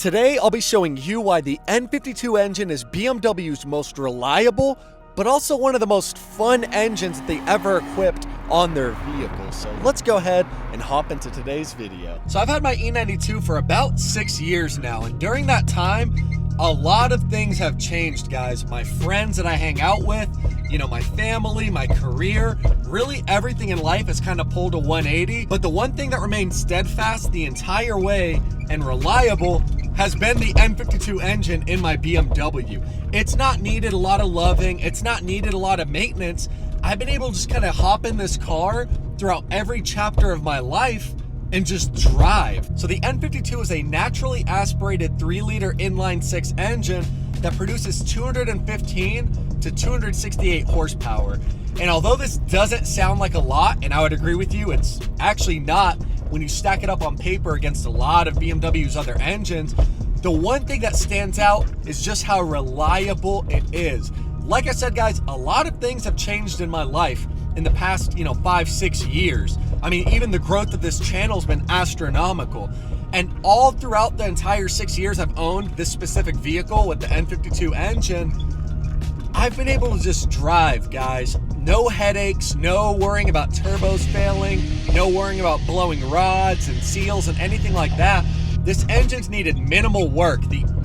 Today, I'll be showing you why the N52 engine is BMW's most reliable, but also one of the most fun engines that they ever equipped on their vehicle. So let's go ahead and hop into today's video. So I've had my E92 for about 6 years now, and during that time, a lot of things have changed, guys. My friends that I hang out with, my family, my career, really everything in life has kind of pulled a 180. But the one thing that remained steadfast the entire way and reliable has been the N52 engine in my BMW. It's not needed a lot of loving. It's not needed a lot of maintenance. I've been able to just kind of hop in this car throughout every chapter of my life and just drive. So the N52 is a naturally aspirated 3-liter inline-6 engine that produces 215 to 268 horsepower. And although this doesn't sound like a lot, and I would agree with you, it's actually not when you stack it up on paper against a lot of BMW's other engines, the one thing that stands out is just how reliable it is. Like I said, guys, a lot of things have changed in my life in the past, 5-6 years. I mean, even the growth of this channel has been astronomical. And all throughout the entire 6 years I've owned this specific vehicle with the N52 engine, I've been able to just drive, guys. No headaches, no worrying about turbos failing, no worrying about blowing rods and seals and anything like that. This engine's needed minimal work.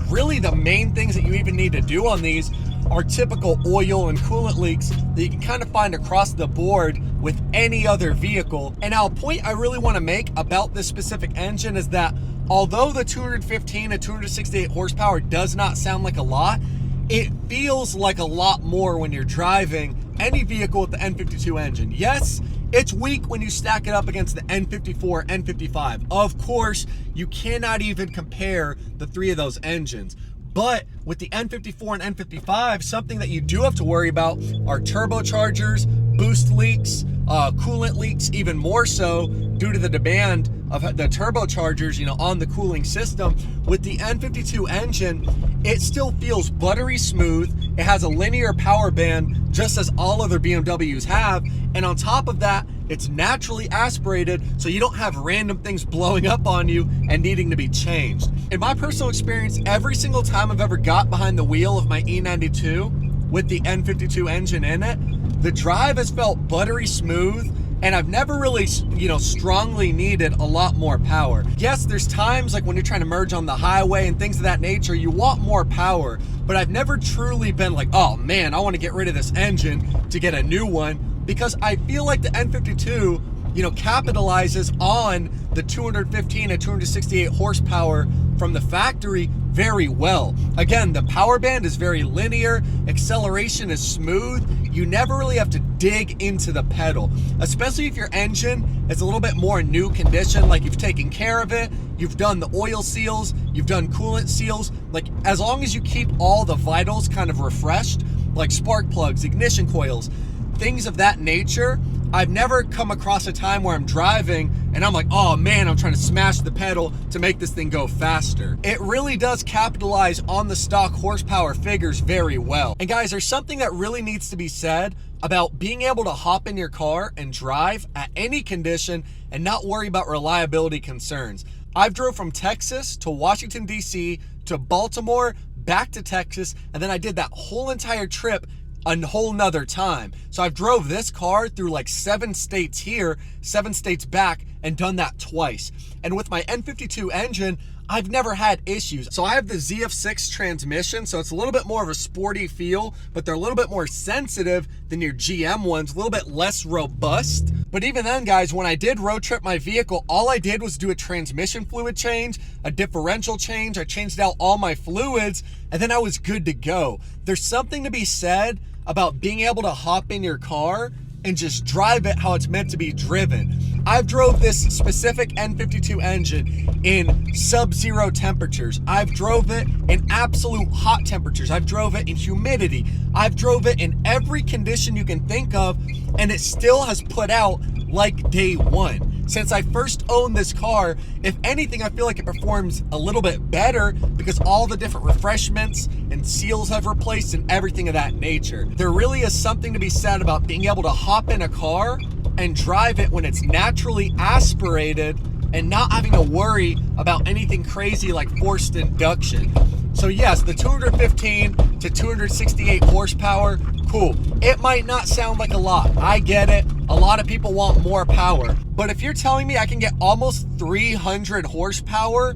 Really the main things that you even need to do on these are typical oil and coolant leaks that you can kind of find across the board with any other vehicle. And now a point I really want to make about this specific engine is that although the 215 to 268 horsepower does not sound like a lot, it feels like a lot more when you're driving any vehicle with the N52 engine. Yes, it's weak when you stack it up against the N54, N55. Of course, you cannot even compare the three of those engines. But with the N54 and N55, something that you do have to worry about are turbochargers, boost leaks, coolant leaks, even more so due to the demand of the turbochargers, on the cooling system. With the N52 engine, it still feels buttery smooth. It has a linear power band, just as all other BMWs have. And on top of that, it's naturally aspirated, so you don't have random things blowing up on you and needing to be changed. In my personal experience, every single time I've ever got behind the wheel of my E92 with the N52 engine in it, the drive has felt buttery smooth, and I've never really, strongly needed a lot more power. Yes, there's times like when you're trying to merge on the highway and things of that nature, you want more power, but I've never truly been like, oh man, I want to get rid of this engine to get a new one, because I feel like the N52, capitalizes on the 215 and 268 horsepower from the factory very well. Again, the power band is very linear, acceleration is smooth. You never really have to dig into the pedal, especially if your engine is a little bit more in new condition, like you've taken care of it, you've done the oil seals, you've done coolant seals. Like, as long as you keep all the vitals kind of refreshed, like spark plugs, ignition coils, things of that nature, I've never come across a time where I'm driving and I'm like, oh man, I'm trying to smash the pedal to make this thing go faster. It really does capitalize on the stock horsepower figures very well. And guys, there's something that really needs to be said about being able to hop in your car and drive at any condition and not worry about reliability concerns. I've drove from Texas to Washington, D.C. to Baltimore, back to Texas, and then I did that whole entire trip a whole nother time. So I've drove this car through like 7 states here, 7 states back, and done that twice. And with my N52 engine, I've never had issues. So I have the ZF6 transmission, so it's a little bit more of a sporty feel, but they're a little bit more sensitive than your GM ones, a little bit less robust. But even then, guys, when I did road trip my vehicle, all I did was do a transmission fluid change, a differential change, I changed out all my fluids, and then I was good to go. There's something to be said about being able to hop in your car and just drive it how it's meant to be driven. I've drove this specific N52 engine in sub-zero temperatures. I've drove it in absolute hot temperatures. I've drove it in humidity. I've drove it in every condition you can think of, and it still has put out like day one. Since I first owned this car, if anything, I feel like it performs a little bit better because all the different refreshments and seals have replaced and everything of that nature. There really is something to be said about being able to hop in a car and drive it when it's naturally aspirated and not having to worry about anything crazy like forced induction. So yes, the 215 to 268 horsepower, cool. It might not sound like a lot. I get it. A lot of people want more power. But if you're telling me I can get almost 300 horsepower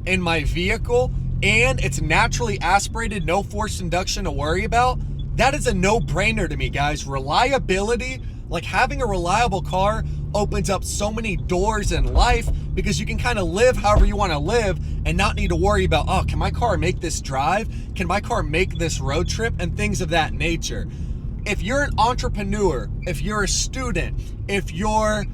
in my vehicle and it's naturally aspirated, no forced induction to worry about, that is a no-brainer to me, guys. Reliability, like having a reliable car opens up so many doors in life because you can kind of live however you want to live and not need to worry about, oh, can my car make this drive? Can my car make this road trip? And things of that nature. If you're an entrepreneur, if you're a student, if you're,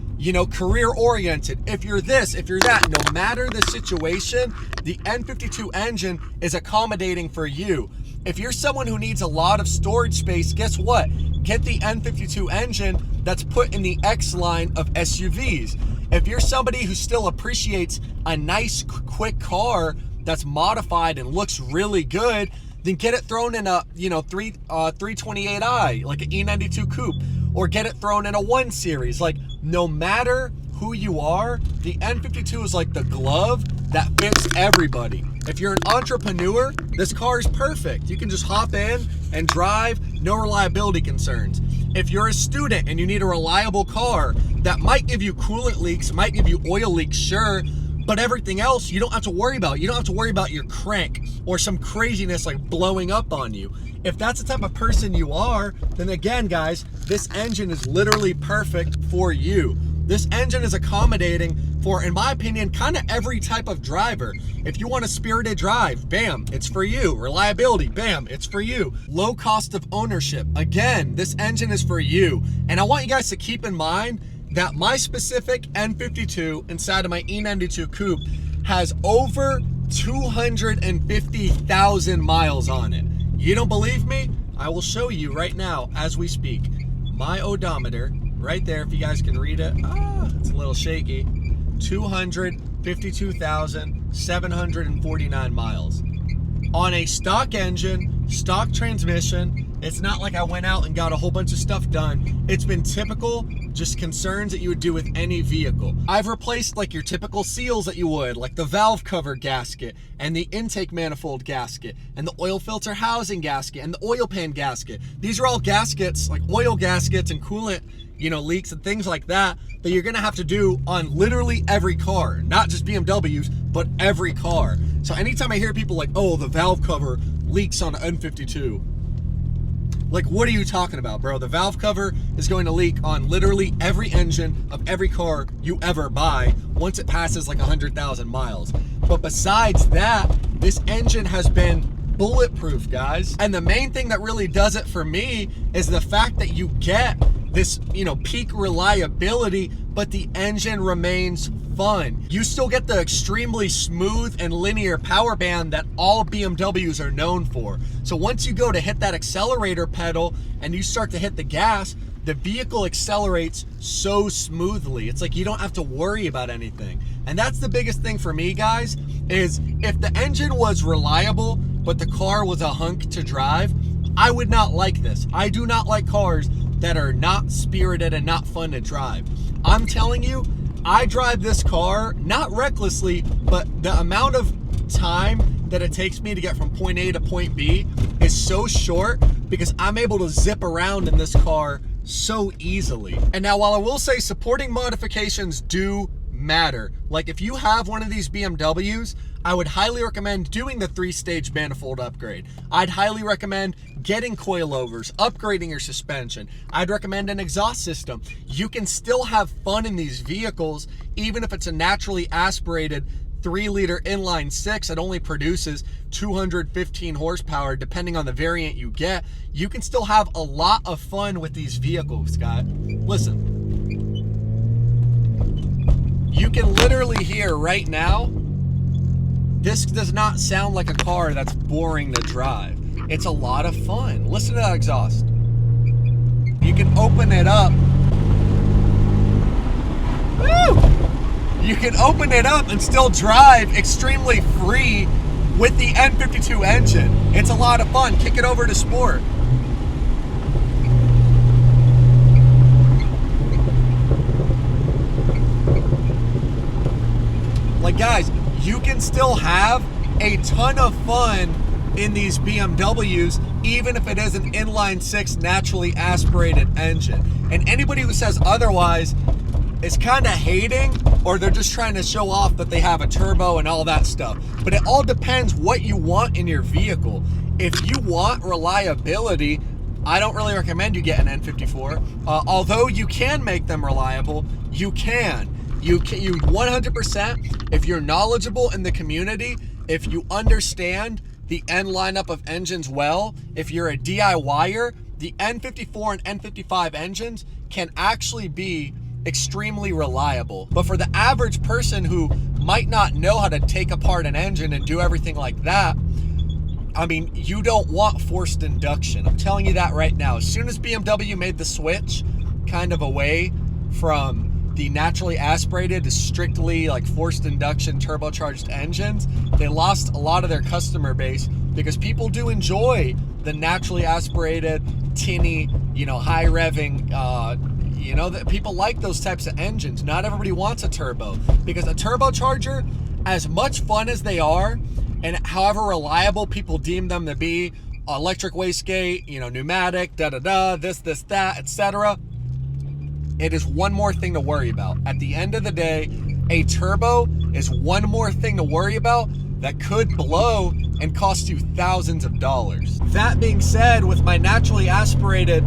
career oriented, if you're this, if you're that, no matter the situation, the N52 engine is accommodating for you. If you're someone who needs a lot of storage space, guess what? Get the N52 engine that's put in the X line of SUVs. If you're somebody who still appreciates a nice, quick car that's modified and looks really good, then get it thrown in a 328i, like an E92 coupe, or get it thrown in a 1 Series. Like, no matter who you are, the N52 is like the glove that fits everybody. If you're an entrepreneur, this car is perfect. You can just hop in and drive, no reliability concerns. If you're a student and you need a reliable car that might give you coolant leaks, might give you oil leaks, sure, but everything else you don't have to worry about. You don't have to worry about your crank or some craziness like blowing up on you. If that's the type of person you are, then again, guys, this engine is literally perfect for you. This engine is accommodating for, in my opinion, kind of every type of driver. If you want a spirited drive, bam, it's for you. Reliability, bam, it's for you. Low cost of ownership, again, this engine is for you. And I want you guys to keep in mind that my specific N52 inside of my E92 coupe has over 250,000 miles on it. You don't believe me? I will show you right now as we speak. My odometer, right there, if you guys can read it. It's a little shaky. 252,749 miles. On a stock engine, stock transmission, it's not like I went out and got a whole bunch of stuff done. It's been typical, just concerns that you would do with any vehicle. I've replaced like your typical seals that you would, like the valve cover gasket and the intake manifold gasket and the oil filter housing gasket and the oil pan gasket. These are all gaskets, like oil gaskets and coolant, leaks and things like that you're gonna have to do on literally every car, not just BMWs, but every car. So anytime I hear people like, oh, the valve cover leaks on an N52, like, what are you talking about, bro? The valve cover is going to leak on literally every engine of every car you ever buy once it passes like 100,000 miles. But besides that, this engine has been bulletproof, guys. And the main thing that really does it for me is the fact that you get this, peak reliability, but the engine remains fun. You still get the extremely smooth and linear power band that all BMWs are known for. So once you go to hit that accelerator pedal and you start to hit the gas, the vehicle accelerates so smoothly. It's like you don't have to worry about anything. And that's the biggest thing for me, guys, is if the engine was reliable, but the car was a hunk to drive, I would not like this. I do not like cars that are not spirited and not fun to drive. I'm telling you, I drive this car, not recklessly, but the amount of time that it takes me to get from point A to point B is so short because I'm able to zip around in this car so easily. And now, while I will say supporting modifications do matter, like if you have one of these BMWs, I would highly recommend doing the 3-stage manifold upgrade. I'd highly recommend getting coilovers, upgrading your suspension. I'd recommend an exhaust system. You can still have fun in these vehicles, even if it's a naturally aspirated 3-liter inline 6 that only produces 215 horsepower, depending on the variant you get. You can still have a lot of fun with these vehicles, guys. Listen, you can literally hear right now, this does not sound like a car that's boring to drive. It's a lot of fun. Listen to that exhaust. You can open it up. Woo! You can open it up and still drive extremely free with the N52 engine. It's a lot of fun. Kick it over to sport. Like, guys, you can still have a ton of fun in these BMWs, even if it is an inline-6 naturally aspirated engine. And anybody who says otherwise is kind of hating, or they're just trying to show off that they have a turbo and all that stuff. But it all depends what you want in your vehicle. If you want reliability, I don't really recommend you get an N54. Although you can make them reliable, you can. You 100%, if you're knowledgeable in the community, if you understand the N lineup of engines well, if you're a DIYer, the N54 and N55 engines can actually be extremely reliable. But for the average person who might not know how to take apart an engine and do everything like that, I mean, you don't want forced induction. I'm telling you that right now. As soon as BMW made the switch kind of away from the naturally aspirated to strictly like forced induction turbocharged engines, they lost a lot of their customer base, because people do enjoy the naturally aspirated, tinny, high revving, that people like those types of engines. Not everybody wants a turbo, because a turbocharger, as much fun as they are, and however reliable people deem them to be, electric wastegate, pneumatic, this, that, etc., it is one more thing to worry about. At the end of the day, a turbo is one more thing to worry about that could blow and cost you thousands of dollars. That being said, with my naturally aspirated,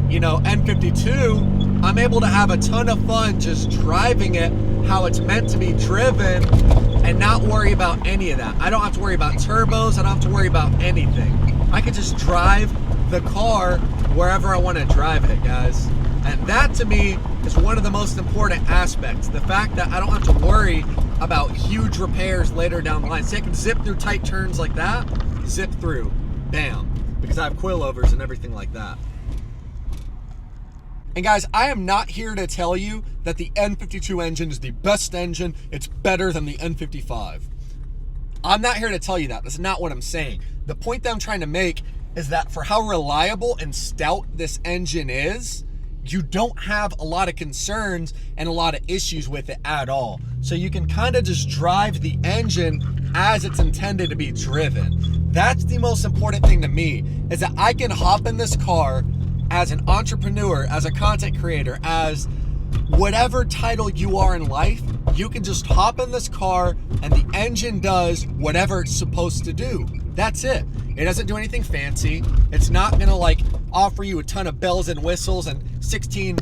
N52, I'm able to have a ton of fun just driving it how it's meant to be driven and not worry about any of that. I don't have to worry about turbos. I don't have to worry about anything. I could just drive the car wherever I want to drive it, guys. And that, to me, is one of the most important aspects. The fact that I don't have to worry about huge repairs later down the line. So I can zip through tight turns like that, zip through, bam, because I have coilovers and everything like that. And guys, I am not here to tell you that the N52 engine is the best engine. It's better than the N55. I'm not here to tell you that. That's not what I'm saying. The point that I'm trying to make is that for how reliable and stout this engine is, you don't have a lot of concerns and a lot of issues with it at all. So you can kind of just drive the engine as it's intended to be driven. That's the most important thing to me, is that I can hop in this car as an entrepreneur, as a content creator, as whatever title you are in life. You can just hop in this car and the engine does whatever it's supposed to do. That's it. It doesn't do anything fancy. It's not gonna like offer you a ton of bells and whistles and 16,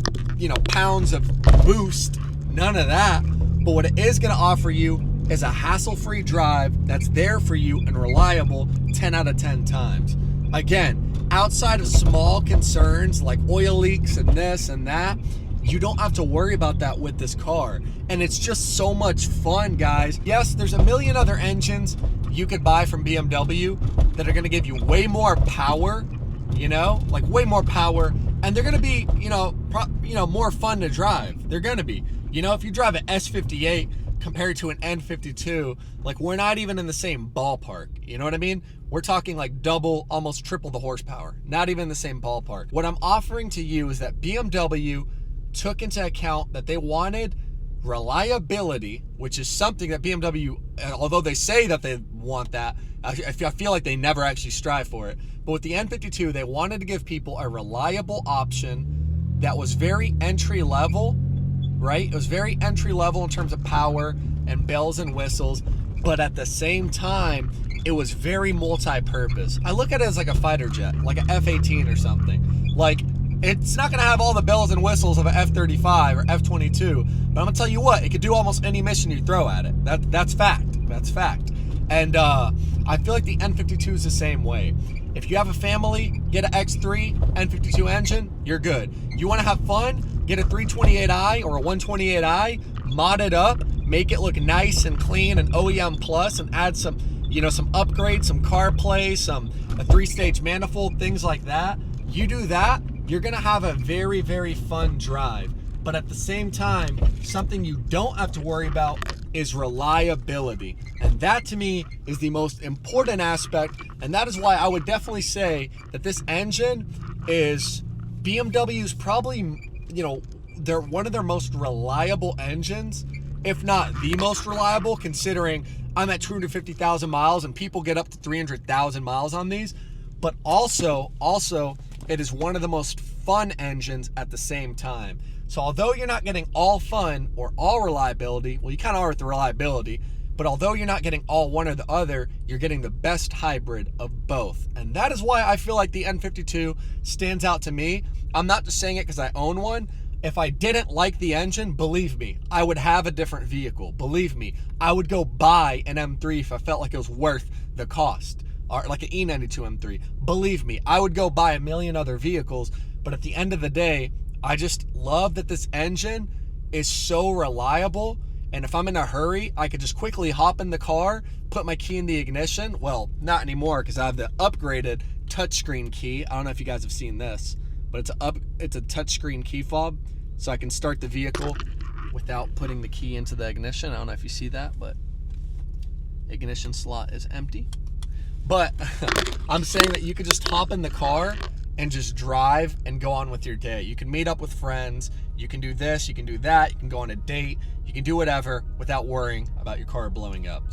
pounds of boost. None of that. But what it is gonna offer you is a hassle-free drive that's there for you and reliable 10 out of 10 times. Again, outside of small concerns like oil leaks and this and that, you don't have to worry about that with this car. And it's just so much fun, guys. Yes, there's a million other engines you could buy from BMW that are gonna give you way more power, way more power, and they're gonna be, more fun to drive. They're gonna be. If you drive an S58 compared to an N52, like, we're not even in the same ballpark. You know what I mean? We're talking like double, almost triple the horsepower. Not even the same ballpark. What I'm offering to you is that BMW took into account that they wanted reliability, which is something that BMW, although they say that they want that, I feel like they never actually strive for it. But with the N52, they wanted to give people a reliable option that was very entry level, right? It was very entry level in terms of power and bells and whistles, but at the same time, it was very multi-purpose. I look at it as like a fighter jet, like an F-18 or something. Like, it's not gonna have all the bells and whistles of an F-35 or F-22, but I'm gonna tell you what, it could do almost any mission you throw at it. That's fact. That's fact. And I feel like the N52 is the same way. If you have a family, get an X3 N52 engine, you're good. You wanna have fun, get a 328i or a 128i, mod it up, make it look nice and clean and OEM plus, and add some, some upgrades, some CarPlay, a 3-stage manifold, things like that. You do that, you're gonna have a very, very fun drive. But at the same time, something you don't have to worry about is reliability. And that, to me, is the most important aspect. And that is why I would definitely say that this engine is BMW's probably, they're one of their most reliable engines if not the most reliable, considering I'm at 250,000 miles and people get up to 300,000 miles on these. But also, it is one of the most fun engines at the same time. So although you're not getting all fun or all reliability, well, you kind of are with the reliability, but although you're not getting all one or the other, you're getting the best hybrid of both. And that is why I feel like the N52 stands out to me. I'm not just saying it because I own one. If I didn't like the engine, believe me, I would have a different vehicle. Believe me, I would go buy an M3 if I felt like it was worth the cost. Or like an E92 M3. Believe me, I would go buy a million other vehicles. But at the end of the day, I just love that this engine is so reliable. And if I'm in a hurry, I could just quickly hop in the car, put my key in the ignition. Well, not anymore because I have the upgraded touchscreen key. I don't know if you guys have seen this, but it's a touchscreen key fob. So I can start the vehicle without putting the key into the ignition. I don't know if you see that, but ignition slot is empty. But I'm saying that you could just hop in the car and just drive and go on with your day. You can meet up with friends. You can do this, you can do that. You can go on a date. You can do whatever without worrying about your car blowing up.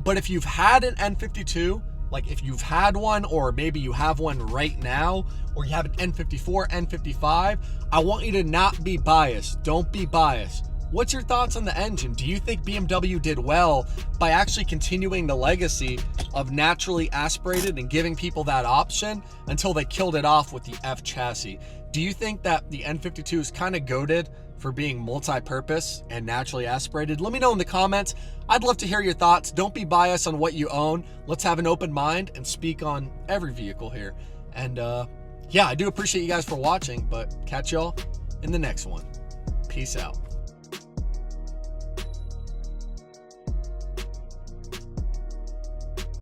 But if you've had an N52, like if you've had one, or maybe you have one right now, or you have an N54, N55, I want you to not be biased. Don't be biased. What's your thoughts on the engine? Do you think BMW did well by actually continuing the legacy of naturally aspirated and giving people that option until they killed it off with the F chassis? Do you think that the N52 is kind of goated for being multi-purpose and naturally aspirated? Let me know in the comments. I'd love to hear your thoughts. Don't be biased on what you own. Let's have an open mind and speak on every vehicle here. And yeah, I do appreciate you guys for watching, but catch y'all in the next one. Peace out.